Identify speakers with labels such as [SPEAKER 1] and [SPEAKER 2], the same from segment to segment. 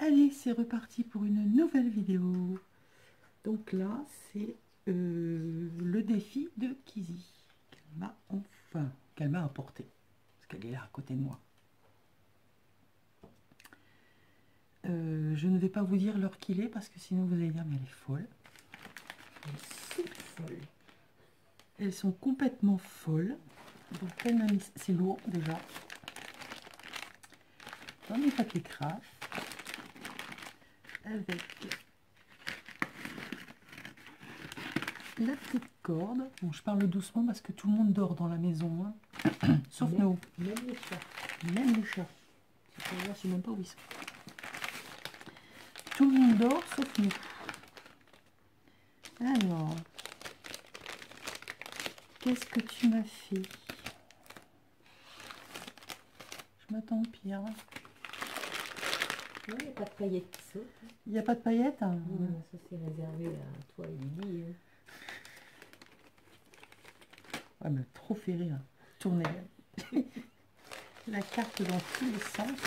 [SPEAKER 1] Allez, c'est reparti pour une nouvelle vidéo. Donc là, c'est le défi de Kizzy qu'elle m'a apporté, parce qu'elle est là à côté de moi. Je ne vais pas vous dire l'heure qu'il est, parce que sinon vous allez dire, mais elle est folle.
[SPEAKER 2] Elle est folle.
[SPEAKER 1] Elles sont complètement folles. Donc elle m'a mis, c'est lourd déjà. Dans mes papiers craft, avec la petite corde. Bon, je parle doucement parce que tout le monde dort dans la maison, hein. Sauf nous.
[SPEAKER 2] Même les chats.
[SPEAKER 1] Même les chats. Je ne sais même pas où ils sont. Tout le monde dort sauf nous. Alors, qu'est-ce que tu m'as fait? Je m'attends au pire.
[SPEAKER 2] Non, il n'y a pas de paillettes qui sautent.
[SPEAKER 1] Il n'y a pas de paillettes, hein?
[SPEAKER 2] Non, ça c'est réservé à toi et Lily. Hein.
[SPEAKER 1] Ouais, mais trop fait rire. Tournez la carte dans tous les sens.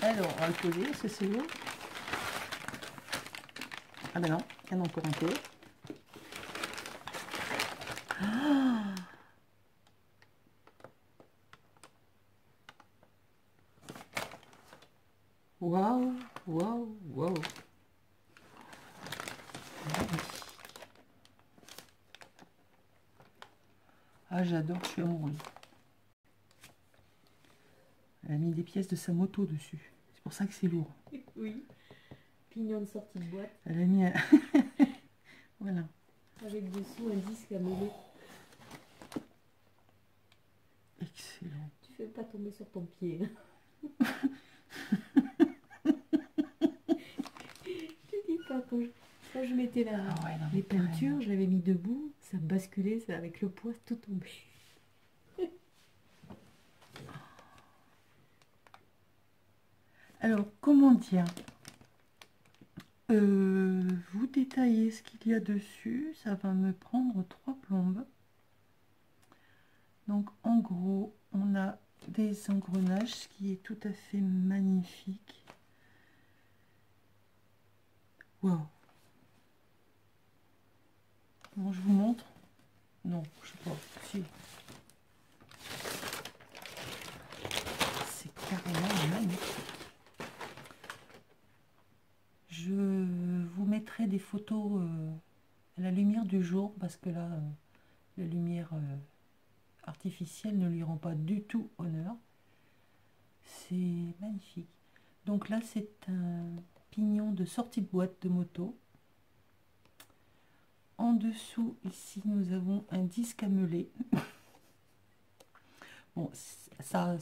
[SPEAKER 1] Alors, on va le poser, est-ce que c'est lourd? Ah ben non, il y en a encore un peu. Ah, waouh, waouh, waouh. Ah, j'adore, je suis amoureuse. Elle a mis des pièces de sa moto dessus. C'est pour ça que c'est lourd.
[SPEAKER 2] Oui. Pignon de sortie de boîte.
[SPEAKER 1] Elle a mis... voilà.
[SPEAKER 2] Avec dessous un disque à mêler.
[SPEAKER 1] Excellent.
[SPEAKER 2] Tu fais pas tomber sur ton pied. Tu dis pas, quand je mettais
[SPEAKER 1] Ah ouais, non,
[SPEAKER 2] les
[SPEAKER 1] mais carrément.
[SPEAKER 2] peintures, je l'avais mis debout, ça basculait, ça, avec le poids, tout tombait.
[SPEAKER 1] Alors, comment dire? Vous détaillez ce qu'il y a dessus. Ça va me prendre 3 plombes. Donc, en gros, on a des engrenages, ce qui est tout à fait magnifique. Waouh! Bon, je vous montre. Non, je sais pas. Si. C'est carrément magnifique. Je vous mettrai des photos à la lumière du jour, parce que là, la lumière artificielle ne lui rend pas du tout honneur. C'est magnifique. Donc là, c'est un pignon de sortie de boîte de moto. En dessous, ici, nous avons un disque à meuler. Bon, ça,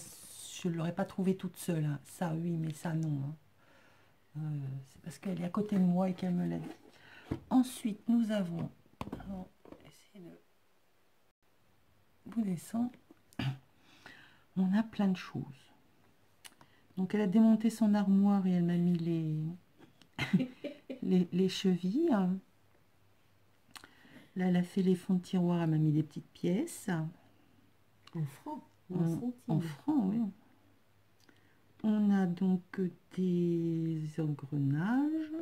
[SPEAKER 1] je ne l'aurais pas trouvé toute seule, hein. Ça, oui, mais ça, non, hein. C'est parce qu'elle est à côté de moi et qu'elle me l'a dit. Ensuite, nous avons... Alors, essayez de vous descendre. On a plein de choses. Donc, elle a démonté son armoire et elle m'a mis les chevilles. Là, elle a fait les fonds de tiroir, elle m'a mis des petites pièces.
[SPEAKER 2] En francs, en centimes.
[SPEAKER 1] En francs, oui. On a donc des engrenages.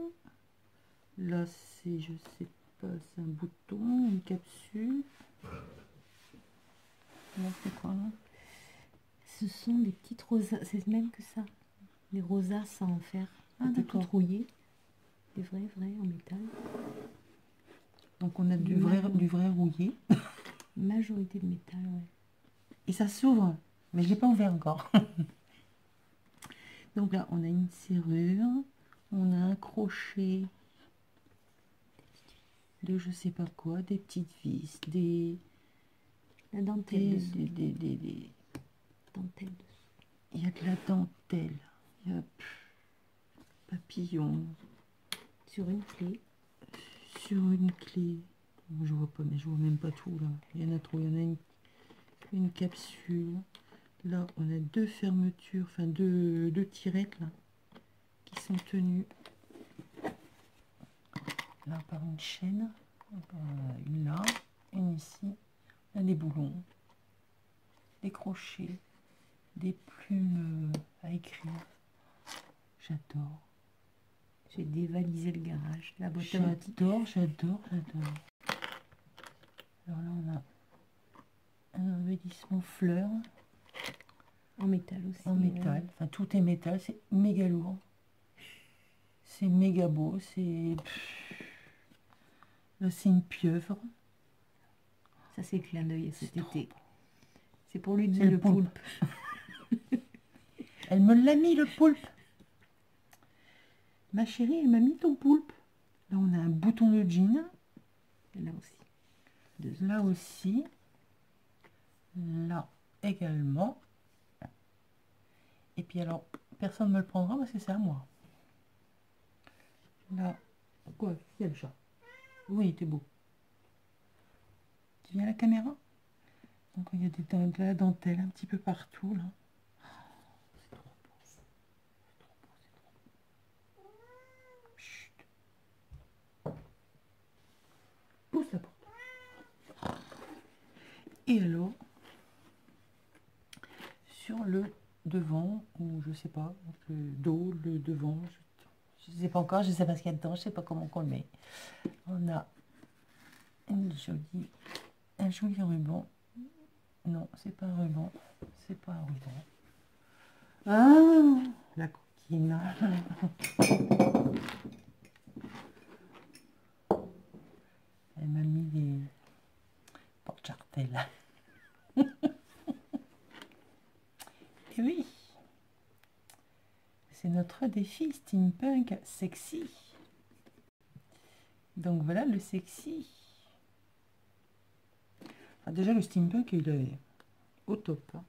[SPEAKER 1] Là, c'est, je sais pas, c'est un bouton, une capsule. Là, c'est quoi, là?
[SPEAKER 2] Ce sont des petites rosaces, c'est même que ça. Des rosaces en fer.
[SPEAKER 1] Ah,
[SPEAKER 2] Des
[SPEAKER 1] d'accord.
[SPEAKER 2] toutes rouillées. Des vrais en métal.
[SPEAKER 1] Donc, on a du vrai rouillé.
[SPEAKER 2] Majorité de métal, ouais.
[SPEAKER 1] Et ça s'ouvre, mais je l'ai pas ouvert encore. Donc là, on a une serrure, on a un crochet de je sais pas quoi, des petites vis,
[SPEAKER 2] la dentelle
[SPEAKER 1] des
[SPEAKER 2] dentelle.
[SPEAKER 1] Il y a de la dentelle, il y a papillon
[SPEAKER 2] Sur une clé.
[SPEAKER 1] Sur une clé. Bon, je vois pas, mais je vois même pas tout là. Il y en a trop. Il y en a une capsule. Là, on a deux fermetures, enfin deux tirettes là, qui sont tenues là par une chaîne. Une là, une ici. On a des boulons, des crochets, des plumes à écrire. J'adore.
[SPEAKER 2] J'ai dévalisé le garage, la boîte à outils.
[SPEAKER 1] J'adore. Alors là, on a un embellissement fleurs.
[SPEAKER 2] En métal aussi.
[SPEAKER 1] En métal. Enfin, tout est métal. C'est méga lourd. C'est méga beau. Là, c'est une pieuvre.
[SPEAKER 2] Ça, c'est le clin d'œil cet
[SPEAKER 1] C'est trop
[SPEAKER 2] été.
[SPEAKER 1] beau.
[SPEAKER 2] C'est pour lui
[SPEAKER 1] C'est
[SPEAKER 2] donner
[SPEAKER 1] le
[SPEAKER 2] le poulpe.
[SPEAKER 1] Elle me l'a mis, le poulpe. Ma chérie, elle m'a mis ton poulpe. Là, on a un bouton de jean.
[SPEAKER 2] Et là aussi.
[SPEAKER 1] Là aussi. Là également. Et puis alors, personne ne me le prendra parce que c'est à moi. Là. Quoi? Il y a le chat. Oui, t'es beau. Tu viens à la caméra? Donc il y a de la dentelle un petit peu partout là. C'est trop beau. C'est trop beau. Chut. Pousse la porte. Et alors, sur le devant, ou je sais pas, le dos, le devant, je sais pas encore, je sais pas ce qu'il y a dedans, je sais pas comment on le met. On a un joli ruban. Non, c'est pas un ruban, c'est pas un ruban. Ah, la coquine. Elle m'a mis des porte-jartelles. Et oui, c'est notre défi steampunk sexy. Donc voilà le sexy. Enfin, déjà le steampunk il est au top. Hein.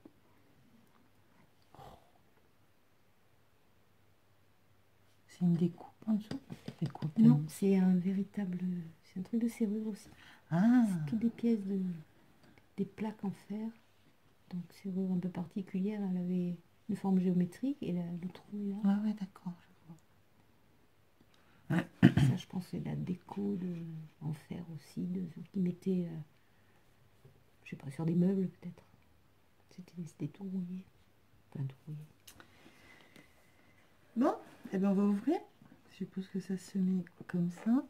[SPEAKER 1] C'est une découpe en dessous. Découpe,
[SPEAKER 2] Non, c'est un véritable... C'est un truc de serrure aussi.
[SPEAKER 1] Ah,
[SPEAKER 2] C'est que des pièces de... Des plaques en fer. Donc serrure un peu particulière. Elle avait une forme géométrique et le trou est là.
[SPEAKER 1] ah ouais, d'accord.
[SPEAKER 2] Ça, je pense, c'est la déco en fer aussi, qui mettait, je sais pas, sur des meubles peut-être. C'était tout rouillé. Enfin, tout rouillé.
[SPEAKER 1] Bon, et ben on va ouvrir. Je suppose que ça se met comme ça.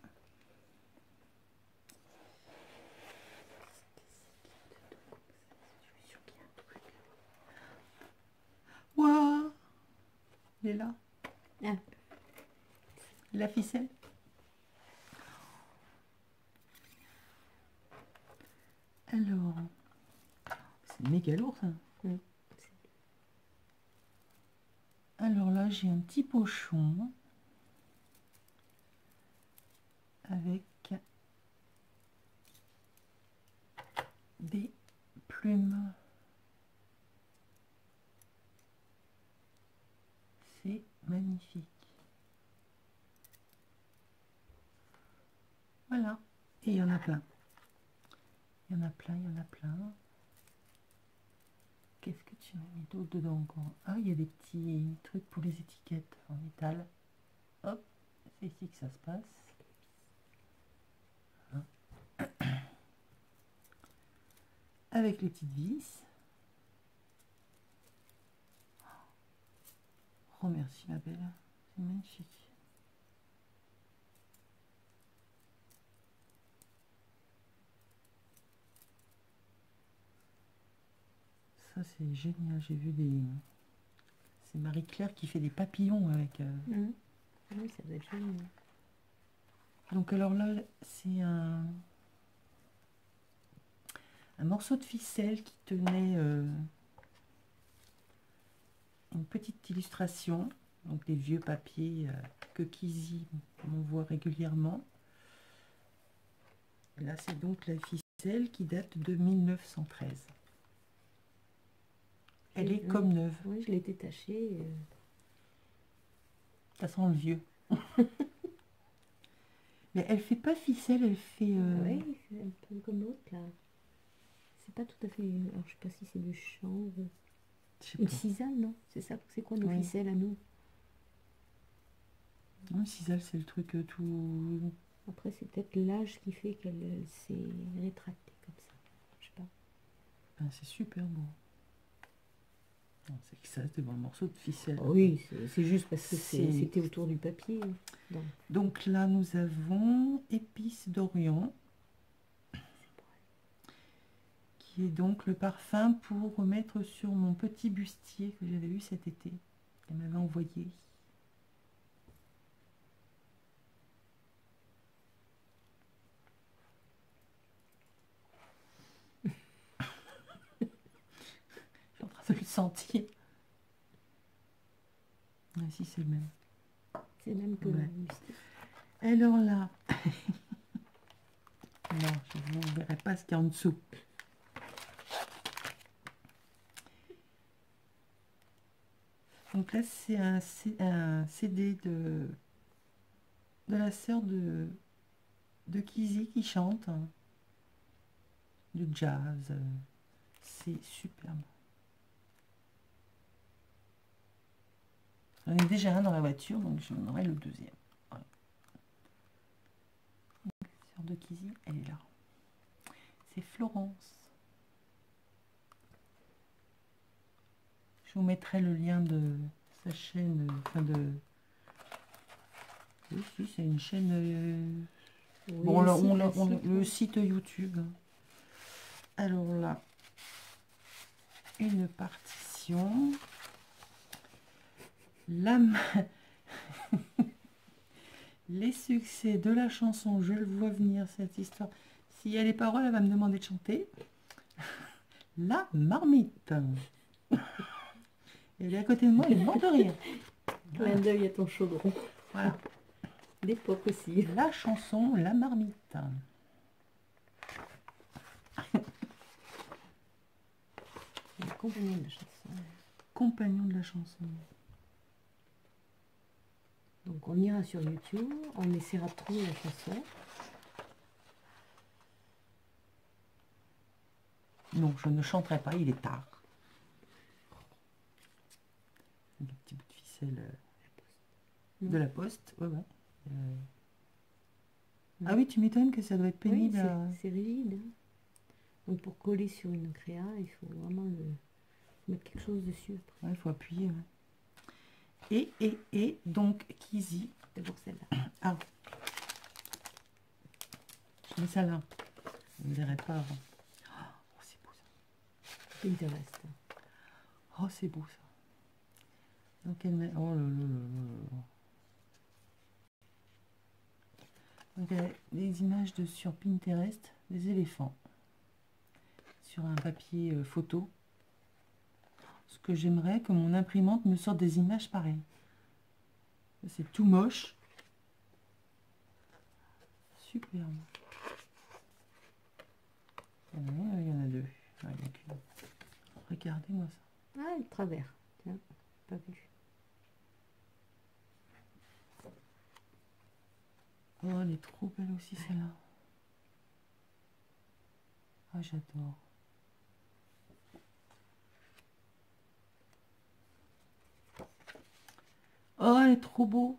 [SPEAKER 1] Waouh, il est là.
[SPEAKER 2] Ah,
[SPEAKER 1] La ficelle. Alors, c'est méga lourd ça.
[SPEAKER 2] mm.
[SPEAKER 1] Alors là, j'ai un petit pochon avec des plumes. C'est magnifique. Voilà. Et il y en a plein. Il y en a plein, il y en a plein. Qu'est-ce que tu as mis d'autre dedans encore? Ah, il y a des petits trucs pour les étiquettes en métal. Hop, c'est ici que ça se passe. Hein. Avec les petites vis. Oh, merci ma belle. C'est magnifique. Ça, c'est génial. J'ai vu des... C'est Marie-Claire qui fait des papillons avec...
[SPEAKER 2] Oui, ça doit être joli.
[SPEAKER 1] Donc alors là, c'est un morceau de ficelle qui tenait une petite illustration. Donc des vieux papiers que Kizzy m'envoie régulièrement. Là, c'est donc la ficelle qui date de 1913. Elle est comme neuve.
[SPEAKER 2] Oui, je l'ai détachée.
[SPEAKER 1] Ça sent le vieux. Mais elle fait pas ficelle, elle fait...
[SPEAKER 2] Oui, c'est un peu comme l'autre là. C'est pas tout à fait... Alors, je sais pas si c'est du chanvre.
[SPEAKER 1] je sais
[SPEAKER 2] Une
[SPEAKER 1] pas.
[SPEAKER 2] cisale, non? C'est ça, c'est quoi nos
[SPEAKER 1] Oui.
[SPEAKER 2] ficelles à nous?
[SPEAKER 1] Non, cisale, c'est le truc tout...
[SPEAKER 2] Après, c'est peut-être l'âge qui fait qu'elle s'est rétractée comme ça. Je sais pas.
[SPEAKER 1] Ben, c'est super beau. C'est que ça, devant le morceau de ficelle.
[SPEAKER 2] Oui, c'est juste parce que
[SPEAKER 1] C'est-
[SPEAKER 2] c'était autour du papier.
[SPEAKER 1] Donc là, nous avons Épices d'Orient, qui est donc le parfum pour remettre sur mon petit bustier que j'avais eu cet été. Elle m'avait envoyé. Je suis en train de le sentir. Ah, si, c'est le même.
[SPEAKER 2] C'est même que
[SPEAKER 1] Ouais.
[SPEAKER 2] le bustier.
[SPEAKER 1] Alors là, non, je ne verrai pas ce qu'il y a en dessous. Donc là, c'est un CD de la sœur de Kizzy qui chante du jazz. C'est superbe. J'en ai déjà un dans la voiture, donc j'en aurai le deuxième. Voilà. Donc, la sœur de Kizzy, elle est là. C'est Florence. Je vous mettrai le lien de sa chaîne, enfin de... Oui, si, c'est une chaîne...
[SPEAKER 2] Oui,
[SPEAKER 1] Bon, le
[SPEAKER 2] site,
[SPEAKER 1] site YouTube. Alors là, une partition. Les succès de la chanson, je le vois venir, cette histoire. S'il y a les paroles, elle va me demander de chanter. La marmite. Elle est à côté de moi, elle est morte de rire.
[SPEAKER 2] Clin d'œil à ton chaudron.
[SPEAKER 1] Voilà.
[SPEAKER 2] L'époque aussi.
[SPEAKER 1] La chanson, la marmite.
[SPEAKER 2] Le compagnon de la chanson.
[SPEAKER 1] Compagnon de la chanson.
[SPEAKER 2] Donc on ira sur YouTube, on essaiera de trouver la chanson.
[SPEAKER 1] Non, je ne chanterai pas, il est tard. Le petit bout de ficelle de la poste. Ouais, ouais. Ah oui, tu m'étonnes que ça doit être pénible.
[SPEAKER 2] Oui, c'est rigide. Hein. Donc pour coller sur une créa, il faut vraiment mettre quelque chose dessus après.
[SPEAKER 1] Ouais, il faut appuyer. Ouais. Et donc Kizzy.
[SPEAKER 2] D'abord celle-là.
[SPEAKER 1] Ah. Je mets ça là. On ne verrait pas avant. Oh, c'est beau ça.
[SPEAKER 2] Pinterest.
[SPEAKER 1] Oh, c'est beau ça. Donc elle met... Oh là là là là là. Donc elle a des images sur Pinterest, des éléphants. Sur un papier photo. Ce que j'aimerais que mon imprimante me sorte des images pareilles. C'est tout moche. Superbe. Il y en a un, il y en a deux. Ah, il y a qu'une. Regardez-moi ça.
[SPEAKER 2] Ah, le travers. Tiens, pas vu.
[SPEAKER 1] Oh, elle est trop belle aussi celle-là. Ah, j'adore. Oh, elle est trop beau.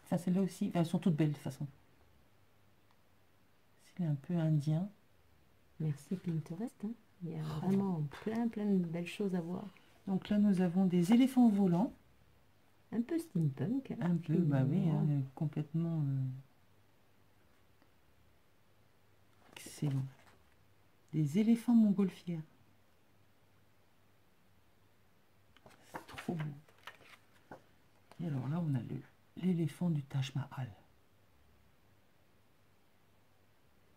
[SPEAKER 1] Ça, celle-là aussi. Enfin, elles sont toutes belles de toute façon. C'est un peu indien.
[SPEAKER 2] Merci Pinterest. Hein. Il y a vraiment plein de belles choses à voir.
[SPEAKER 1] Donc là, nous avons des éléphants volants.
[SPEAKER 2] Un peu steampunk. Hein,
[SPEAKER 1] Un peu, bah oui, hein, complètement excellent. Des éléphants montgolfières. C'est trop beau. Et alors là, on a l'éléphant du Taj Mahal.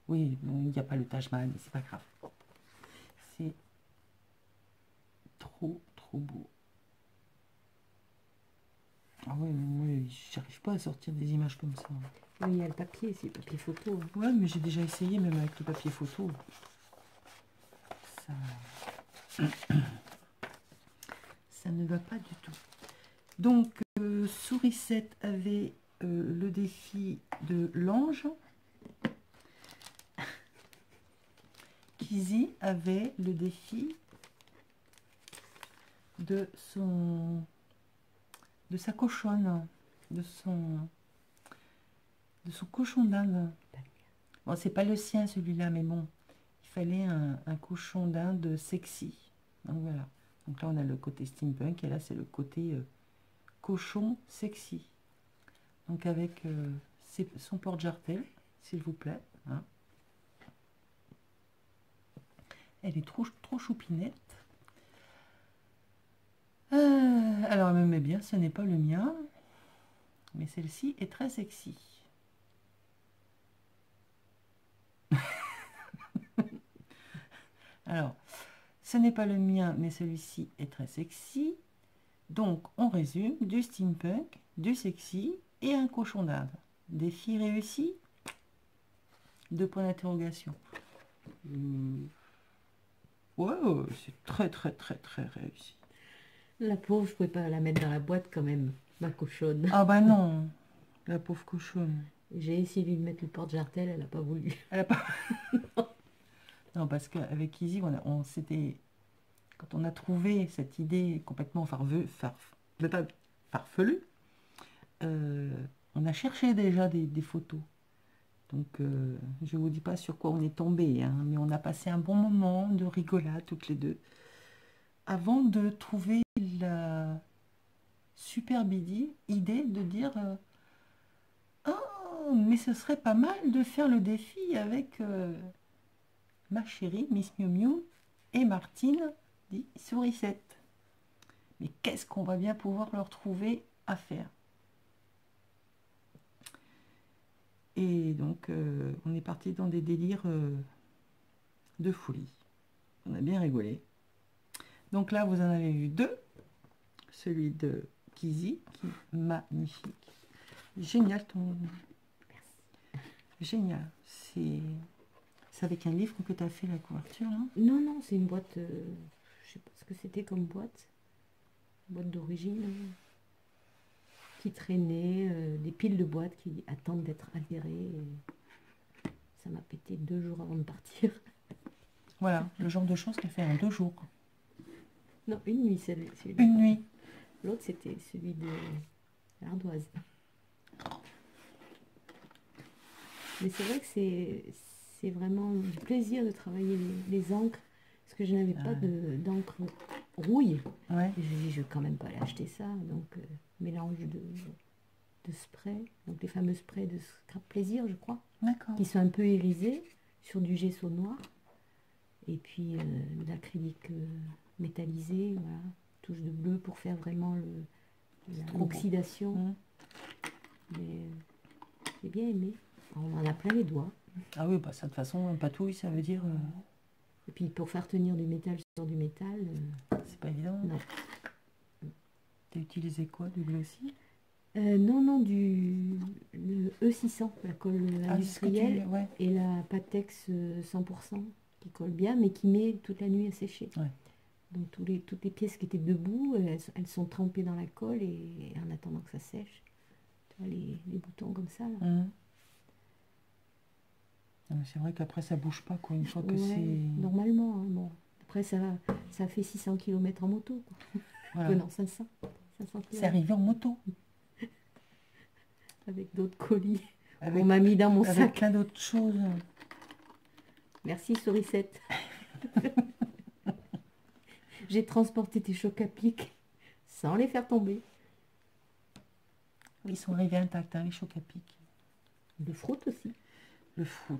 [SPEAKER 1] Oui, bon, il n'y a pas le Taj Mahal, mais c'est pas grave. C'est trop beau. Ah ouais, mais moi, j'arrive pas à sortir des images comme ça.
[SPEAKER 2] Oui, il y a le papier, c'est le papier photo. Hein.
[SPEAKER 1] Ouais, mais j'ai déjà essayé, même avec le papier photo. Ça ne va pas du tout. Donc, Sourisette avait le défi de l'ange. Kizzy avait le défi de sa cochonne, de son cochon d'Inde. Bon, c'est pas le sien celui-là, mais bon, il fallait un cochon d'Inde sexy. Donc voilà. Donc là, on a le côté steampunk et là, c'est le côté cochon sexy. Donc avec son porte-jartel, s'il vous plaît. Hein. Elle est trop choupinette. Alors, elle me met bien, ce n'est pas le mien. Mais celle-ci est très sexy. Alors, ce n'est pas le mien, mais celui-ci est très sexy. Donc, on résume, du steampunk, du sexy et un cochon d'Inde. Défi réussi? 2 points d'interrogation. Ouais, c'est très réussi.
[SPEAKER 2] La pauvre, je pouvais pas la mettre dans la boîte quand même, ma cochonne.
[SPEAKER 1] Ah bah non, la pauvre cochonne.
[SPEAKER 2] J'ai essayé de lui mettre le porte-jartel, elle n'a pas voulu.
[SPEAKER 1] Elle a pas... Non, parce qu'avec Izzy, on s'était... Quand on a trouvé cette idée complètement farfelue, on a cherché déjà des photos. Donc, je ne vous dis pas sur quoi on est tombé, hein, mais on a passé un bon moment de rigolade toutes les deux, avant de trouver la superbe idée de dire oh, mais ce serait pas mal de faire le défi avec ma chérie, Miss Miu Miu, et Martine, dit Sourisette. Mais qu'est-ce qu'on va bien pouvoir leur trouver à faire? Et donc, on est parti dans des délires de folie. On a bien rigolé. Donc là, vous en avez vu 2. Celui de Kizzy, qui est magnifique. Génial ton... Génial. C'est avec un livre que tu as fait la couverture, hein?
[SPEAKER 2] Non, non, c'est une boîte, je sais pas ce que c'était comme boîte. Boîte d'origine. Qui traînait, des piles de boîtes qui attendent d'être altérées. Ça m'a pété 2 jours avant de partir.
[SPEAKER 1] Voilà, le genre de choses qu'elle fait en 2 jours.
[SPEAKER 2] Non, une nuit, c'est
[SPEAKER 1] une nuit.
[SPEAKER 2] L'autre, c'était celui de l'ardoise. Mais c'est vrai que c'est vraiment du plaisir de travailler les encres, parce que je n'avais pas d'encre rouille.
[SPEAKER 1] Ouais.
[SPEAKER 2] Et je me dis, je vais quand même pas aller acheter ça. Donc, mélange de sprays, donc les fameux sprays de Scrap Plaisir, je crois.
[SPEAKER 1] D'accord.
[SPEAKER 2] Qui sont un peu irisés sur du gesso noir. Et puis de l'acrylique métallisé, voilà. Touche de bleu pour faire vraiment l'oxydation. Mais j'ai bien aimé. On en a plein les doigts.
[SPEAKER 1] Ah oui, bah ça de toute façon, un patouille, ça veut dire...
[SPEAKER 2] Et puis pour faire tenir du métal sur du métal...
[SPEAKER 1] c'est pas évident.
[SPEAKER 2] Non.
[SPEAKER 1] T'as utilisé quoi, du glossy?
[SPEAKER 2] Non, non, le E600, la colle industrielle,
[SPEAKER 1] ouais.
[SPEAKER 2] et la Patex 100% qui colle bien, mais qui met toute la nuit à sécher.
[SPEAKER 1] Ouais.
[SPEAKER 2] Donc toutes les pièces qui étaient debout, elles sont trempées dans la colle et en attendant que ça sèche. Tu vois, les boutons comme ça, là.
[SPEAKER 1] C'est vrai qu'après ça bouge pas, quoi, une fois que
[SPEAKER 2] Ouais,
[SPEAKER 1] c'est...
[SPEAKER 2] normalement, hein, bon. Après ça fait 600 km en moto, quoi.
[SPEAKER 1] Voilà.
[SPEAKER 2] Non, 500 km.
[SPEAKER 1] C'est arrivé en moto.
[SPEAKER 2] Avec d'autres colis qu'on m'a mis dans mon sac.
[SPEAKER 1] Avec plein d'autres choses.
[SPEAKER 2] Merci, Sourisette. J'ai transporté tes chocs à pic sans les faire tomber.
[SPEAKER 1] Ils sont arrivés intacts, hein, les chocs à pic.
[SPEAKER 2] Le fruit aussi.
[SPEAKER 1] Le fruit.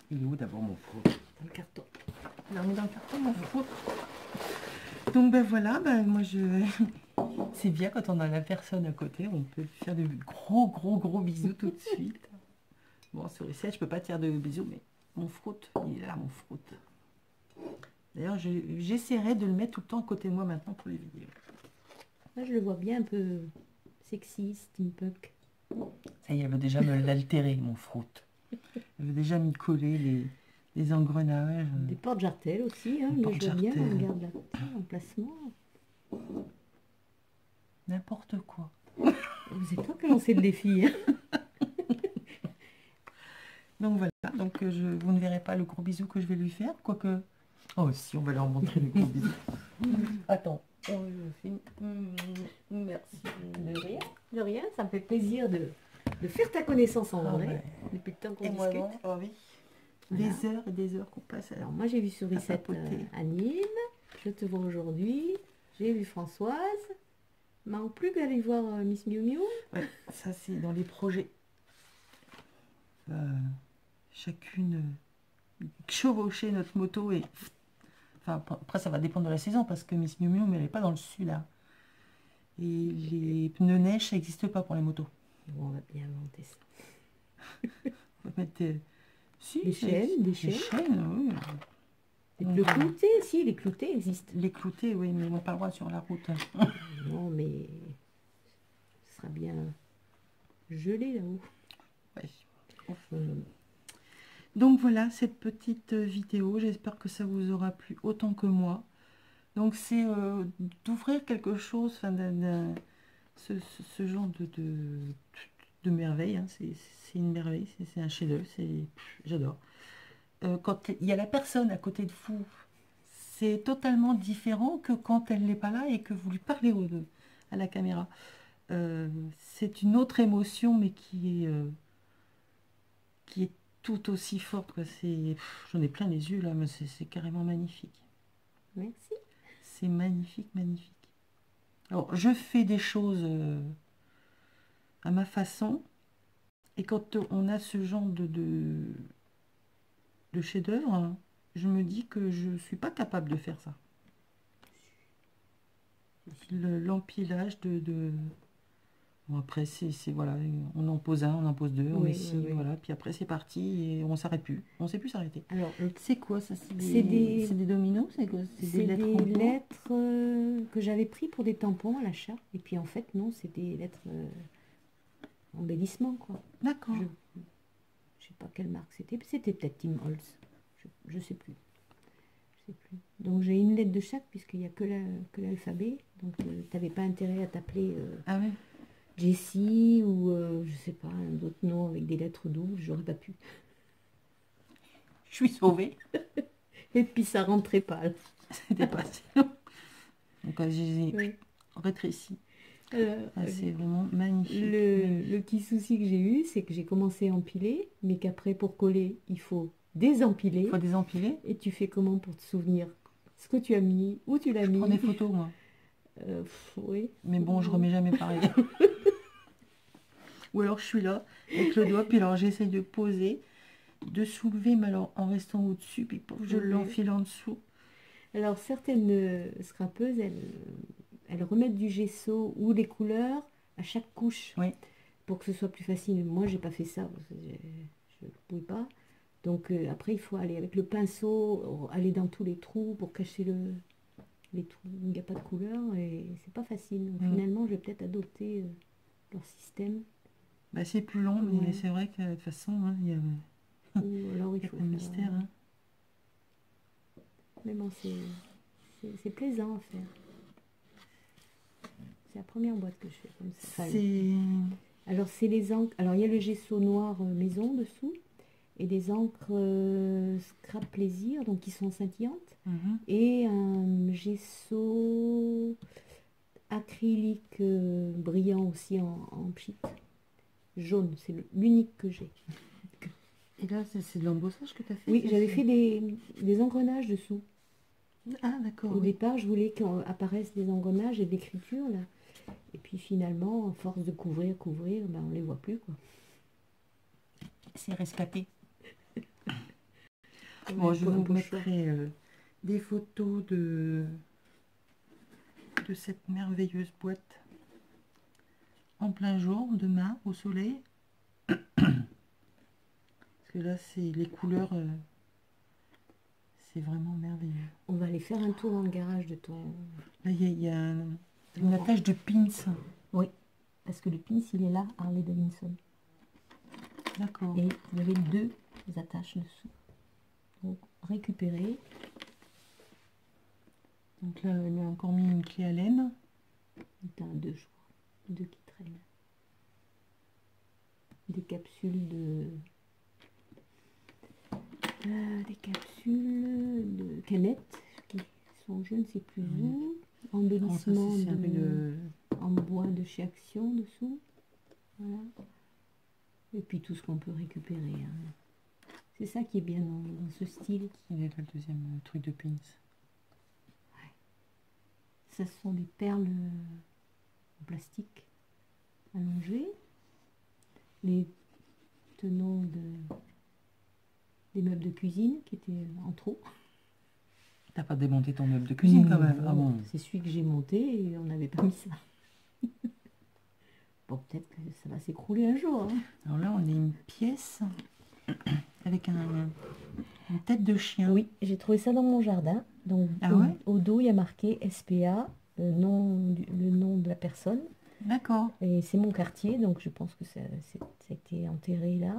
[SPEAKER 1] Il est où d'abord mon fruit?
[SPEAKER 2] Dans le carton.
[SPEAKER 1] Non, mais dans le carton, mon fruit. Donc ben voilà, ben moi je... C'est bien quand on a la personne à côté, on peut faire de gros bisous tout de suite. Bon, sur les 7, je peux pas te faire de bisous, mais mon fruit, il est là, mon fruit. D'ailleurs, j'essaierai de le mettre tout le temps à côté de moi maintenant pour les vidéos.
[SPEAKER 2] Là, je le vois bien un peu sexy, steampunk.
[SPEAKER 1] Ça y est, elle veut déjà me l'altérer, mon fruit. Elle veut déjà m'y coller les engrenages.
[SPEAKER 2] Des porte-jartelles aussi, hein, mais je vois bien, regarde l'emplacement.
[SPEAKER 1] N'importe quoi.
[SPEAKER 2] C'est toi qui as lancé le défi. Hein.
[SPEAKER 1] Donc voilà, donc vous ne verrez pas le gros bisou que je vais lui faire, quoique... Oh si, on va leur montrer le gros bisou. Attends. Merci.
[SPEAKER 2] De rien, ça me fait plaisir de faire ta connaissance en vrai.
[SPEAKER 1] Ouais.
[SPEAKER 2] Depuis le temps qu'on
[SPEAKER 1] Et moi
[SPEAKER 2] discute.
[SPEAKER 1] non, oh oui.
[SPEAKER 2] Voilà.
[SPEAKER 1] Des heures et des heures qu'on passe.
[SPEAKER 2] Alors moi j'ai vu sur Reset
[SPEAKER 1] papoter.
[SPEAKER 2] Anime, je te vois aujourd'hui, j'ai vu Françoise, manque plus qu'à aller voir Miss Miu Miu.
[SPEAKER 1] Ouais, ça c'est dans les projets. Chacune chevaucher notre moto et... Enfin, après ça va dépendre de la saison parce que Miss Miu Miu, mais elle n'est pas dans le sud là. Et les pneus neige, ça n'existe pas pour les motos.
[SPEAKER 2] Bon, on va bien inventer ça.
[SPEAKER 1] On va mettre si,
[SPEAKER 2] Des chaînes,
[SPEAKER 1] des chaînes, oui.
[SPEAKER 2] Le clouté, si, les cloutés existent.
[SPEAKER 1] Les cloutés, oui, mais ils n'ont pas le droit sur la route.
[SPEAKER 2] Non, mais ce sera bien gelé là-haut.
[SPEAKER 1] Ouais. Donc voilà cette petite vidéo. J'espère que ça vous aura plu autant que moi. Donc c'est d'ouvrir quelque chose, enfin, ce genre de merveille. Hein. C'est une merveille, c'est un chef-d'œuvre, j'adore. Quand il y a la personne à côté de vous, c'est totalement différent que quand elle n'est pas là et que vous lui parlez à la caméra. C'est une autre émotion, mais qui est tout aussi forte. J'en ai plein les yeux là, mais c'est carrément magnifique.
[SPEAKER 2] Merci.
[SPEAKER 1] C'est magnifique, magnifique. Alors, je fais des choses à ma façon. Et quand on a ce genre de chef-d'œuvre, hein, je me dis que je ne suis pas capable de faire ça. L'empilage Bon, après, voilà, on en pose un, on en pose deux, on met ci, voilà. Puis après, c'est parti et on s'arrête plus. On ne sait plus s'arrêter.
[SPEAKER 2] Alors,
[SPEAKER 1] c'est quoi ça? C'est
[SPEAKER 2] des
[SPEAKER 1] dominos? C'est quoi?
[SPEAKER 2] C'est des lettres que j'avais pris pour des tampons à l'achat. Et puis en fait, non, c'est des lettres embellissement, quoi.
[SPEAKER 1] D'accord.
[SPEAKER 2] Je sais pas quelle marque c'était. C'était peut-être Tim Holtz. Je sais plus. Je sais plus. Donc j'ai une lettre de chaque puisqu'il n'y a que l'alphabet. Donc tu n'avais pas intérêt à t'appeler
[SPEAKER 1] ah oui.
[SPEAKER 2] Jessie ou je sais pas, un autre nom avec des lettres doubles. J'aurais pas pu.
[SPEAKER 1] Je suis sauvée.
[SPEAKER 2] Et puis ça rentrait pas.
[SPEAKER 1] C'était pas assez long. Donc j'ai rétréci. C'est vraiment magnifique.
[SPEAKER 2] Le petit souci que j'ai eu, c'est que j'ai commencé à empiler, mais qu'après, pour coller, il faut désempiler.
[SPEAKER 1] Il faut désempiler.
[SPEAKER 2] Et tu fais comment pour te souvenir ce que tu as mis, où tu l'as mis?
[SPEAKER 1] Je prends des photos, moi.
[SPEAKER 2] Oui.
[SPEAKER 1] Mais bon, je remets jamais pareil. Ou alors, je suis là, avec le doigt, puis alors j'essaye de poser, de soulever, mais alors en restant au-dessus, puis je l'enfile en dessous.
[SPEAKER 2] Alors, certaines scrapeuses, elles remettent du gesso ou des couleurs à chaque couche pour que ce soit plus facile. Moi, j'ai pas fait ça, parce que je ne pouvais pas. Donc après, il faut aller avec le pinceau, aller dans tous les trous pour cacher les trous. Il n'y a pas de couleur et c'est pas facile. Donc, finalement, je vais peut-être adopter leur système.
[SPEAKER 1] Bah, c'est plus long, mais c'est vrai que de toute façon, hein, il y a...
[SPEAKER 2] Ou alors il faut
[SPEAKER 1] un mystère. Hein.
[SPEAKER 2] Mais bon, c'est plaisant à faire. C'est la première boîte que je fais comme ça. Alors, c'est les encres. Alors, il y a le gesso noir maison dessous et des encres Scrap Plaisir, donc qui sont scintillantes. Et un gesso acrylique brillant aussi en pchit. Jaune, c'est l'unique que j'ai.
[SPEAKER 1] Et là, c'est de l'embossage que tu as fait?
[SPEAKER 2] Oui, j'avais fait des engrenages dessous.
[SPEAKER 1] Ah, d'accord.
[SPEAKER 2] Au départ, je voulais qu'apparaissent des engrenages et de l'écriture, là. Et puis finalement, à force de couvrir, ben, on les voit plus, quoi.
[SPEAKER 1] C'est rescapé. Bon, je vous mettrai des photos de cette merveilleuse boîte en plein jour, demain, au soleil. Parce que là, c'est les couleurs... c'est vraiment merveilleux.
[SPEAKER 2] On va aller faire un tour dans le garage de ton...
[SPEAKER 1] Là, il y a une attache de pins.
[SPEAKER 2] Oui, parce que le pins, il est là, Harley Davidson.
[SPEAKER 1] D'accord.
[SPEAKER 2] Et il y avait 2 attaches dessous. Donc, récupérer.
[SPEAKER 1] Donc là, elle a encore mis une clé à laine.
[SPEAKER 2] Il y en a 2, je crois. 2 qui traînent. Des capsules de canettes qui sont, je ne sais plus où, embellissement en bois de chez Action dessous. Voilà. Et puis tout ce qu'on peut récupérer. Hein. C'est ça qui est bien dans ce style.
[SPEAKER 1] Il est là, le deuxième truc de pins.
[SPEAKER 2] Ça sont des perles en plastique allongées. Les tenons des meubles de cuisine qui étaient en trop.
[SPEAKER 1] T'as pas démonté ton meuble de cuisine quand même? Ah bon?
[SPEAKER 2] C'est celui que j'ai monté et on n'avait pas mis ça. Bon, peut-être que ça va s'écrouler un jour. Hein.
[SPEAKER 1] Alors là, on a une pièce avec une tête de chien.
[SPEAKER 2] Oui, j'ai trouvé ça dans mon jardin. Donc,
[SPEAKER 1] Ah ouais?
[SPEAKER 2] au dos, il y a marqué SPA, le nom de la personne.
[SPEAKER 1] D'accord.
[SPEAKER 2] Et c'est mon quartier, donc je pense que ça a été enterré là.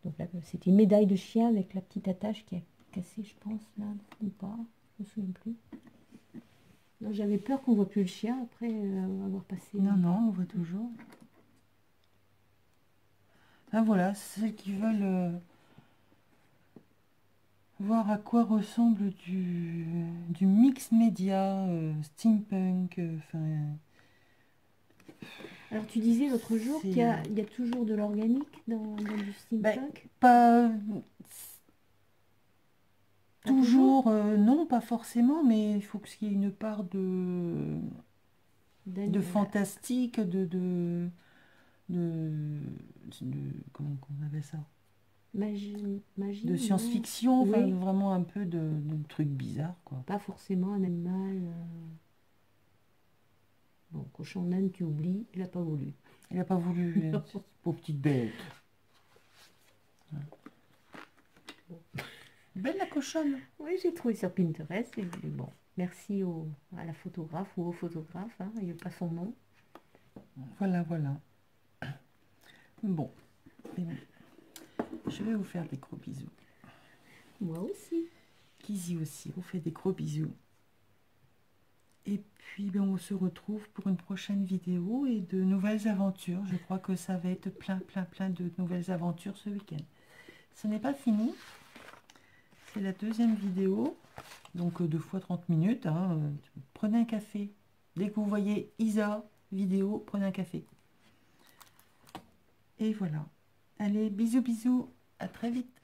[SPEAKER 2] Donc là, c'était une médaille de chien avec la petite attache qui a cassé, je pense, là, ou pas, je me souviens plus. J'avais peur qu'on voit plus le chien après avoir passé.
[SPEAKER 1] Non, non, on voit toujours. Ah voilà, ceux qui veulent voir à quoi ressemble du mix média, steampunk, enfin...
[SPEAKER 2] Alors tu disais l'autre jour qu'il y a toujours de l'organique dans du steampunk?
[SPEAKER 1] Pas toujours, non, pas forcément, mais il faut qu'il y ait une part de fantastique, comment on appelle ça?
[SPEAKER 2] Magie,
[SPEAKER 1] De science-fiction,
[SPEAKER 2] oui.
[SPEAKER 1] Enfin, vraiment un peu de trucs bizarres, quoi.
[SPEAKER 2] Pas forcément un animal. Bon, cochon naine, tu oublies, il n'a pas voulu.
[SPEAKER 1] Il n'a pas voulu, pauvre petite bête. Bon. Belle la cochonne.
[SPEAKER 2] Oui, j'ai trouvé sur Pinterest. Et bon, merci à la photographe ou au photographe, hein, il n'y a pas son nom.
[SPEAKER 1] Voilà, voilà. Bon. Je vais vous faire des gros bisous.
[SPEAKER 2] Moi aussi.
[SPEAKER 1] Kizzy aussi, vous fait des gros bisous. Et puis, on se retrouve pour une prochaine vidéo et de nouvelles aventures. Je crois que ça va être plein de nouvelles aventures ce week-end. Ce n'est pas fini. C'est la deuxième vidéo. Donc, 2 fois 30 minutes. Hein. Prenez un café. Dès que vous voyez Isa vidéo, prenez un café. Et voilà. Allez, bisous, bisous. À très vite.